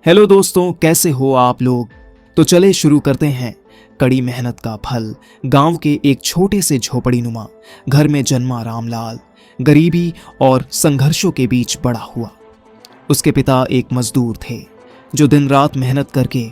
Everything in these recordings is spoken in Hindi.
हेलो दोस्तों, कैसे हो आप लोग। तो चले शुरू करते हैं। कड़ी मेहनत का फल। गांव के एक छोटे से झोपड़ीनुमा घर में जन्मा रामलाल गरीबी और संघर्षों के बीच बड़ा हुआ। उसके पिता एक मजदूर थे जो दिन रात मेहनत करके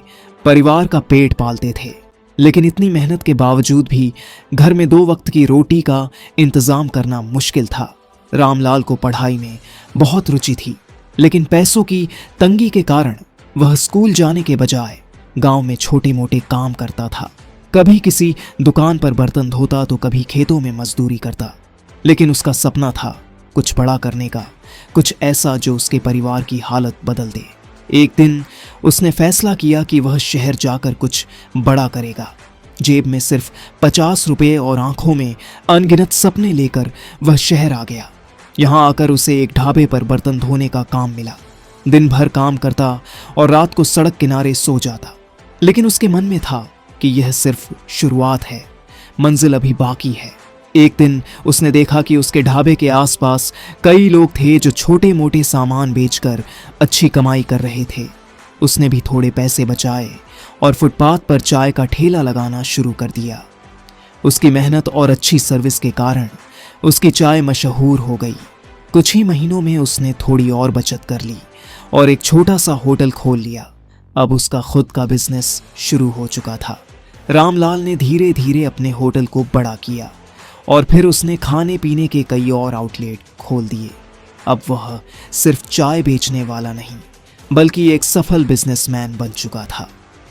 परिवार का पेट पालते थे। लेकिन इतनी मेहनत के बावजूद भी घर में 2 वक्त की रोटी का इंतजाम करना मुश्किल था। रामलाल को पढ़ाई में बहुत रुचि थी, लेकिन पैसों की तंगी के कारण वह स्कूल जाने के बजाय गांव में छोटे मोटे काम करता था। कभी किसी दुकान पर बर्तन धोता तो कभी खेतों में मजदूरी करता। लेकिन उसका सपना था कुछ बड़ा करने का, कुछ ऐसा जो उसके परिवार की हालत बदल दे। एक दिन उसने फैसला किया कि वह शहर जाकर कुछ बड़ा करेगा। जेब में सिर्फ 50 रुपये और आंखों में अनगिनत सपने लेकर वह शहर आ गया। यहाँ आकर उसे एक ढाबे पर बर्तन धोने का काम मिला। दिन भर काम करता और रात को सड़क किनारे सो जाता। लेकिन उसके मन में था कि यह सिर्फ शुरुआत है, मंजिल अभी बाकी है। एक दिन उसने देखा कि उसके ढाबे के आसपास कई लोग थे जो छोटे मोटे सामान बेचकर अच्छी कमाई कर रहे थे। उसने भी थोड़े पैसे बचाए और फुटपाथ पर चाय का ठेला लगाना शुरू कर दिया। उसकी मेहनत और अच्छी सर्विस के कारण उसकी चाय मशहूर हो गई। कुछ ही महीनों में उसने थोड़ी और बचत कर ली और एक छोटा सा होटल खोल लिया। अब उसका खुद का बिजनेस शुरू हो चुका था। रामलाल ने धीरे धीरे अपने होटल को बड़ा किया और फिर उसने खाने पीने के कई और आउटलेट खोल दिए। अब वह सिर्फ चाय बेचने वाला नहीं, बल्कि एक सफल बिजनेसमैन बन चुका था।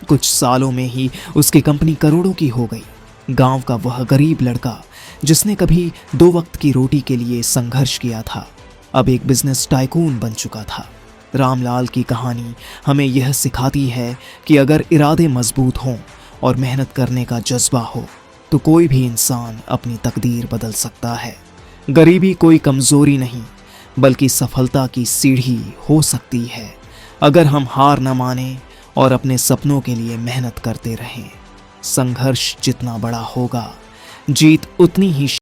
कुछ सालों में ही उसकी कंपनी करोड़ों की हो गई। गांव का वह गरीब लड़का जिसने कभी 2 वक्त की रोटी के लिए संघर्ष किया था, अब एक बिजनेस टाइकून बन चुका था। रामलाल की कहानी हमें यह सिखाती है कि अगर इरादे मजबूत हों और मेहनत करने का जज्बा हो तो कोई भी इंसान अपनी तकदीर बदल सकता है। गरीबी कोई कमजोरी नहीं, बल्कि सफलता की सीढ़ी हो सकती है, अगर हम हार न माने और अपने सपनों के लिए मेहनत करते रहें। संघर्ष जितना बड़ा होगा, जीत उतनी ही